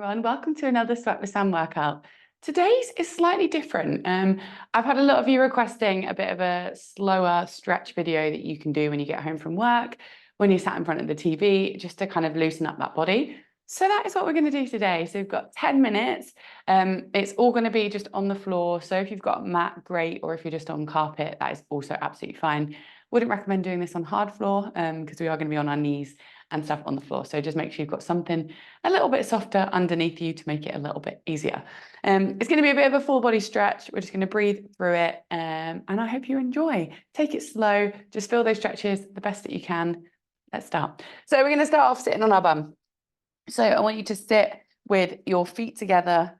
everyone. Welcome to another Sweat with Sam workout. Today's is slightly different. I've had a lot of you requesting a bit of a slower stretch video that you can do when you get home from work, when you're sat in front of the TV, just to kind of loosen up that body. So that is what we're going to do today. So we've got 10 minutes. It's all going to be just on the floor. So if you've got a mat, great. Or if you're just on carpet, that is also absolutely fine. Wouldn't recommend doing this on hard floor because we are going to be on our knees and stuff on the floor. So just make sure you've got something a little bit softer underneath you to make it a little bit easier. It's going to be a bit of a full body stretch. We're just going to breathe through it. And I hope you enjoy. Take it slow. Just feel those stretches the best that you can. Let's start. So we're going to start off sitting on our bum. So I want you to sit with your feet together,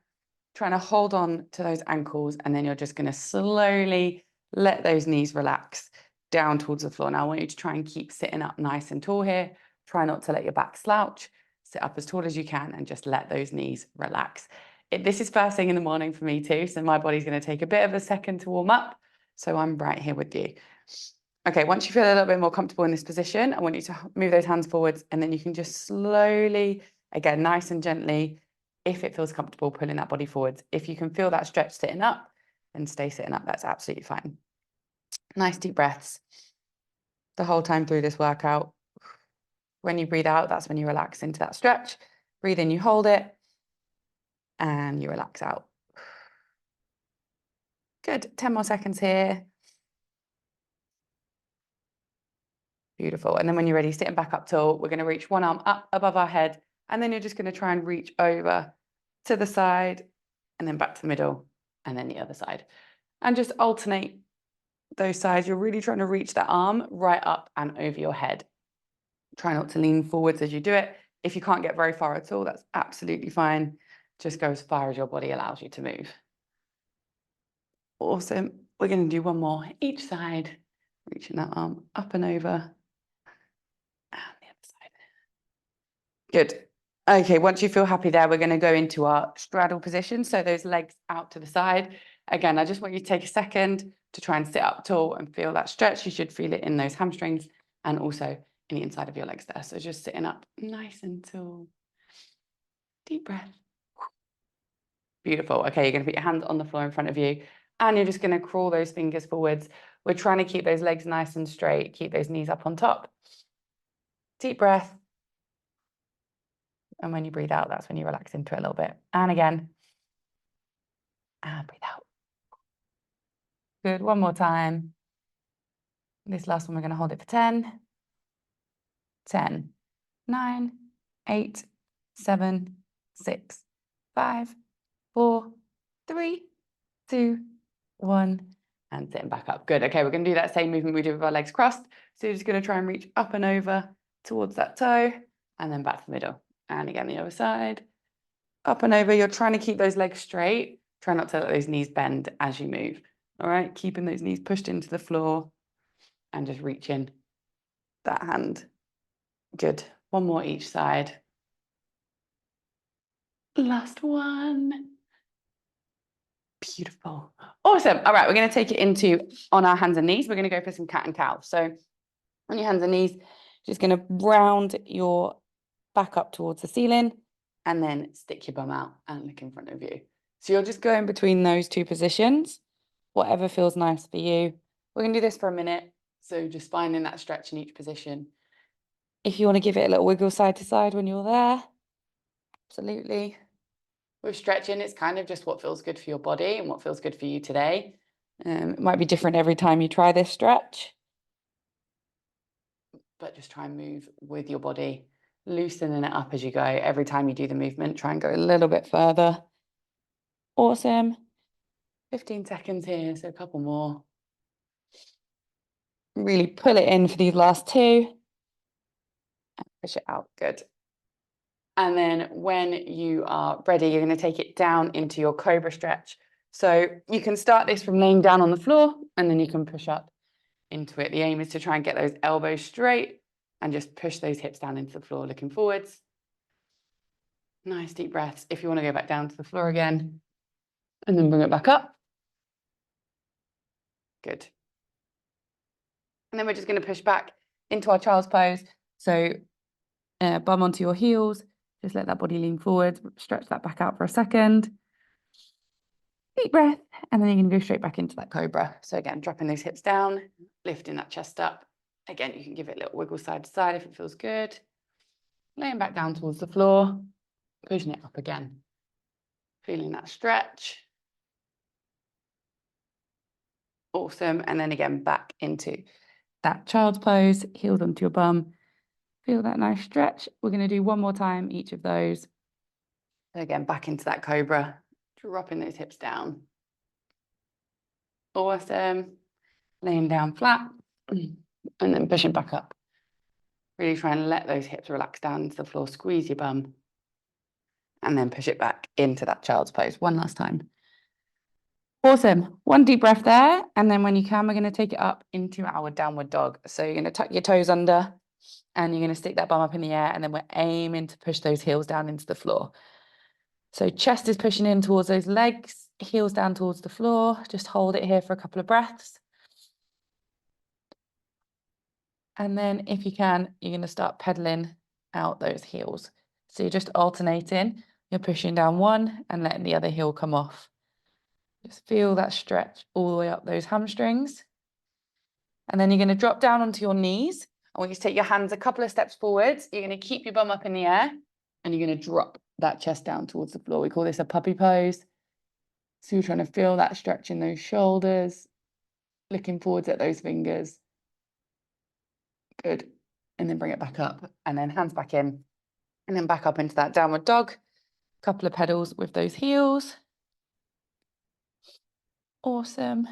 trying to hold on to those ankles. And then you're just going to slowly let those knees relax down towards the floor. Now I want you to try and keep sitting up nice and tall here. Try not to let your back slouch. Sit up as tall as you can and just let those knees relax. This is first thing in the morning for me too, so my body's going to take a bit of a second to warm up. So I'm right here with you. Okay, once you feel a little bit more comfortable in this position, I want you to move those hands forwards, and then you can just slowly, again, nice and gently, if it feels comfortable, pulling that body forwards. If you can feel that stretch sitting up, then stay sitting up. That's absolutely fine. Nice deep breaths the whole time through this workout. When you breathe out, that's when you relax into that stretch. Breathe in, you hold it, and you relax out. Good. 10 more seconds here. Beautiful. And then when you're ready, sitting back up tall, we're going to reach one arm up above our head, and then you're just going to try and reach over to the side, and then back to the middle, and then the other side. And just alternate those sides. You're really trying to reach that arm right up and over your head. Try not to lean forwards as you do it. If you can't get very far at all, that's absolutely fine. Just go as far as your body allows you to move. Awesome. We're going to do one more each side, reaching that arm up and over, and the other side. Good. Okay, once you feel happy there, we're going to go into our straddle position. So those legs out to the side. Again, I just want you to take a second to try and sit up tall and feel that stretch. You should feel it in those hamstrings and also in the inside of your legs there. So just sitting up nice and tall. Deep breath. Beautiful. Okay, you're going to put your hands on the floor in front of you, and you're just going to crawl those fingers forwards. We're trying to keep those legs nice and straight. Keep those knees up on top. Deep breath. And when you breathe out, that's when you relax into it a little bit. And again. And breathe out. Good. One more time. This last one, we're going to hold it for 10. 10, 9, 8, 7, 6, 5, 4, 3, 2, 1. And sitting back up. Good. Okay, we're going to do that same movement we did with our legs crossed. So you're just going to try and reach up and over towards that toe, and then back to the middle. And again, the other side. Up and over. You're trying to keep those legs straight. Try not to let those knees bend as you move. All right, keeping those knees pushed into the floor and just reaching that hand. Good. One more each side. Last one. Beautiful. Awesome. All right, we're going to take it into on our hands and knees. We're going to go for some cat and cow. So on your hands and knees, just going to round your back up towards the ceiling and then stick your bum out and look in front of you. So you're just going between those two positions, whatever feels nice for you. We're going to do this for a minute. So just finding that stretch in each position. If you want to give it a little wiggle side to side when you're there, absolutely. With stretching, it's kind of just what feels good for your body and what feels good for you today. It might be different every time you try this stretch, but just try and move with your body, loosening it up as you go. Every time you do the movement, try and go a little bit further. Awesome. 15 seconds here, so a couple more. Really pull it in for these last two. And push it out. Good. And then when you are ready, you're going to take it down into your cobra stretch. So you can start this from laying down on the floor, and then you can push up into it. The aim is to try and get those elbows straight and just push those hips down into the floor, looking forwards. Nice deep breaths. If you want to go back down to the floor again, and then bring it back up. Good. And then we're just going to push back into our child's pose. So bum onto your heels, Just let that body lean forward, stretch that back out for a second. Deep breath, and then you're going to go straight back into that cobra. So again, dropping those hips down, lifting that chest up. Again, you can give it a little wiggle side to side if it feels good. Laying back down towards the floor, pushing it up again. Feeling that stretch. Awesome. And then again, back into that child's pose, heels onto your bum. Feel that nice stretch. We're going to do one more time, each of those. So again, back into that cobra, dropping those hips down. Awesome. Laying down flat and then pushing back up. Really try and let those hips relax down into the floor, squeeze your bum, and then push it back into that child's pose. One last time. Awesome. One deep breath there. And then when you can, we're going to take it up into our downward dog. So you're going to tuck your toes under and you're going to stick that bum up in the air. And then we're aiming to push those heels down into the floor. So chest is pushing in towards those legs, heels down towards the floor. Just hold it here for a couple of breaths. And then if you can, you're going to start pedaling out those heels. So you're just alternating. You're pushing down one and letting the other heel come off. Just feel that stretch all the way up those hamstrings. And then you're going to drop down onto your knees. I want you to take your hands a couple of steps forwards. You're going to keep your bum up in the air and you're going to drop that chest down towards the floor. We call this a puppy pose. So you're trying to feel that stretch in those shoulders, looking forwards at those fingers. Good. And then bring it back up and then hands back in and then back up into that downward dog. Couple of pedals with those heels. Awesome.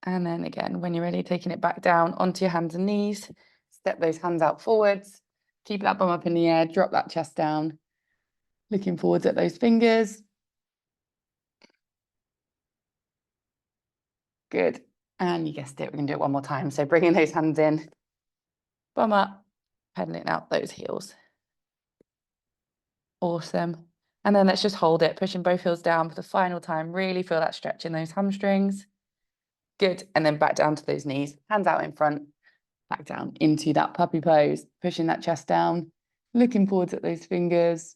And then again, when you're ready, taking it back down onto your hands and knees. Step those hands out forwards. Keep that bum up in the air. Drop that chest down. Looking forwards at those fingers. Good. And you guessed it, we're going to do it one more time. So bringing those hands in. Bum up. Pedaling out those heels. Awesome. And then let's just hold it, pushing both heels down for the final time. Really feel that stretch in those hamstrings. Good. And then back down to those knees, hands out in front, back down into that puppy pose, pushing that chest down, looking forwards at those fingers.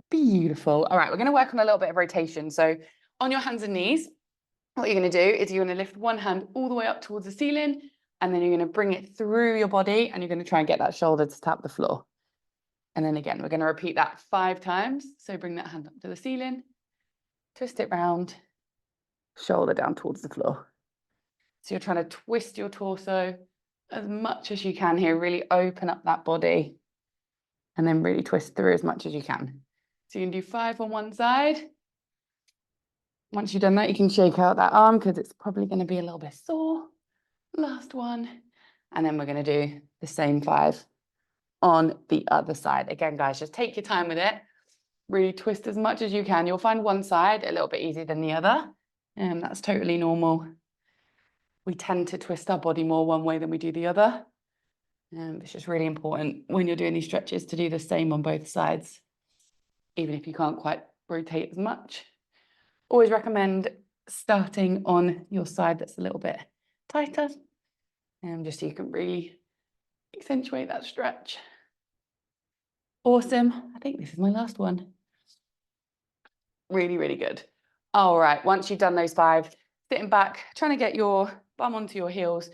Beautiful. All right, we're going to work on a little bit of rotation. So on your hands and knees, what you're going to do is you're going to lift one hand all the way up towards the ceiling, and then you're going to bring it through your body, and you're going to try and get that shoulder to tap the floor. And then again, we're going to repeat that 5 times. So bring that hand up to the ceiling, twist it round, shoulder down towards the floor. So you're trying to twist your torso as much as you can here, really open up that body, and then really twist through as much as you can. So you can do 5 on one side. Once you've done that, you can shake out that arm because it's probably going to be a little bit sore. Last one. And then we're going to do the same 5 on the other side. Again, guys, just take your time with it. Really twist as much as you can. You'll find one side a little bit easier than the other, and that's totally normal. We tend to twist our body more one way than we do the other. It's just really important when you're doing these stretches to do the same on both sides, even if you can't quite rotate as much. Always recommend starting on your side that's a little bit tighter, just so you can really accentuate that stretch. Awesome. I think this is my last one. Really, really good. All right, once you've done those 5, sitting back, trying to get your bum onto your heels.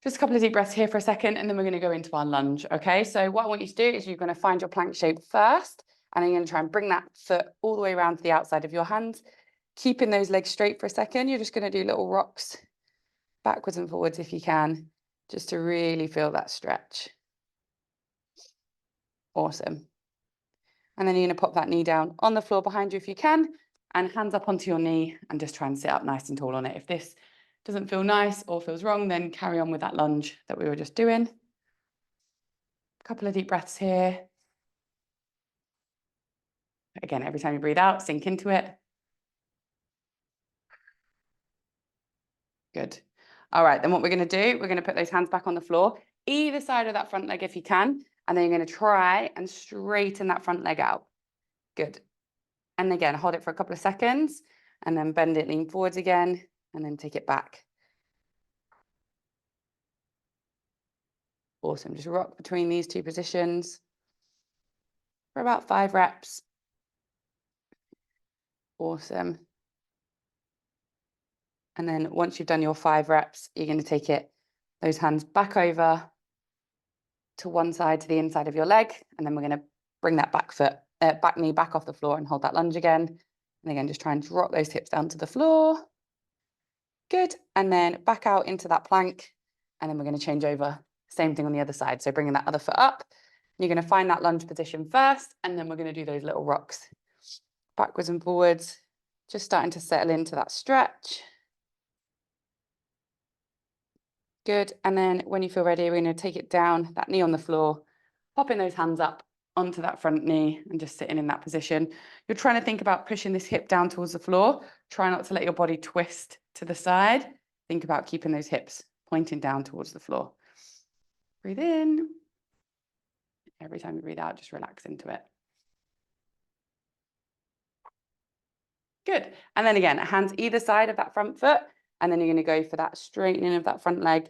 Just a couple of deep breaths here for a second, and then we're going to go into our lunge, okay? So what I want you to do is you're going to find your plank shape first, and then you're going to try and bring that foot all the way around to the outside of your hands, keeping those legs straight for a second. You're just going to do little rocks backwards and forwards if you can, just to really feel that stretch. Awesome. And then you're going to pop that knee down on the floor behind you if you can, and hands up onto your knee, and just try and sit up nice and tall on it. If this doesn't feel nice or feels wrong, then carry on with that lunge that we were just doing. A couple of deep breaths here. Again, every time you breathe out, sink into it. Good. All right, then what we're going to do, we're going to put those hands back on the floor, either side of that front leg if you can, and then you're going to try and straighten that front leg out. Good. And again, hold it for a couple of seconds, and then bend it, lean forwards again, and then take it back. Awesome. Just rock between these 2 positions. for about 5 reps. Awesome. And then once you've done your 5 reps, you're going to take those hands back over to one side, to the inside of your leg. And then we're going to bring that back knee back off the floor and hold that lunge again. And again, just try and drop those hips down to the floor. Good. And then back out into that plank. And then we're going to change over. Same thing on the other side. So bringing that other foot up. You're going to find that lunge position first. And then we're going to do those little rocks backwards and forwards. Just starting to settle into that stretch. Good. And then when you feel ready, we're going to take it down, that knee on the floor, popping those hands up onto that front knee and just sitting in that position. You're trying to think about pushing this hip down towards the floor. Try not to let your body twist to the side. Think about keeping those hips pointing down towards the floor. Breathe in. Every time you breathe out, just relax into it. Good. And then again, hands either side of that front foot. And then you're going to go for that straightening of that front leg,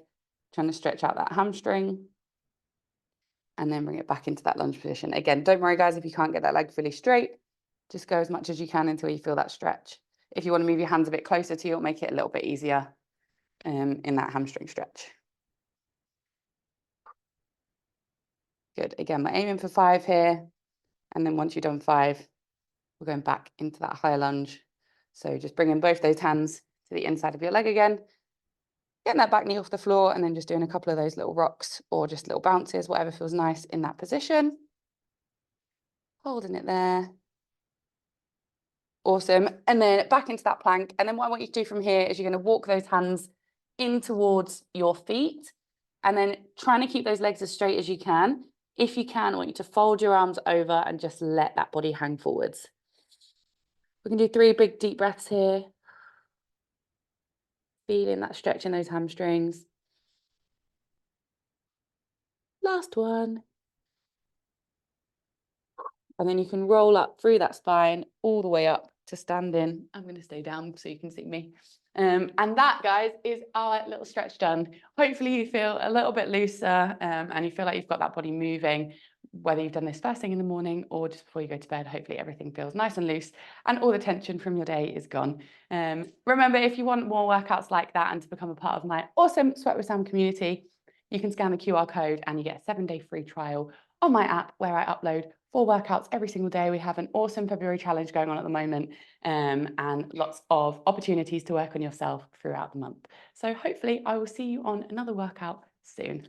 trying to stretch out that hamstring. And then bring it back into that lunge position. Again, don't worry, guys, if you can't get that leg fully straight. Just go as much as you can until you feel that stretch. If you want to move your hands a bit closer to you, it'll make it a little bit easier in that hamstring stretch. Good. Again, we're aiming for 5 here. And then once you've done 5, we're going back into that higher lunge. So just bringing both those hands to the inside of your leg again. Getting that back knee off the floor and then just doing a couple of those little rocks or just little bounces, whatever feels nice in that position. Holding it there. Awesome. And then back into that plank. And then what I want you to do from here is you're going to walk those hands in towards your feet and then trying to keep those legs as straight as you can. If you can, I want you to fold your arms over and just let that body hang forwards. We can do 3 big deep breaths here. Feeling that stretch in those hamstrings. Last one. And then you can roll up through that spine all the way up to standing. I'm going to stay down so you can see me. And that, guys, is our little stretch done. Hopefully you feel a little bit looser and you feel like you've got that body moving, whether you've done this first thing in the morning or just before you go to bed. Hopefully everything feels nice and loose and all the tension from your day is gone. Remember, if you want more workouts like that and to become a part of my awesome Sweat with Sam community, you can scan the QR code and you get a 7-day free trial on my app where I upload 4 workouts every single day. We have an awesome February challenge going on at the moment and lots of opportunities to work on yourself throughout the month. So hopefully I will see you on another workout soon.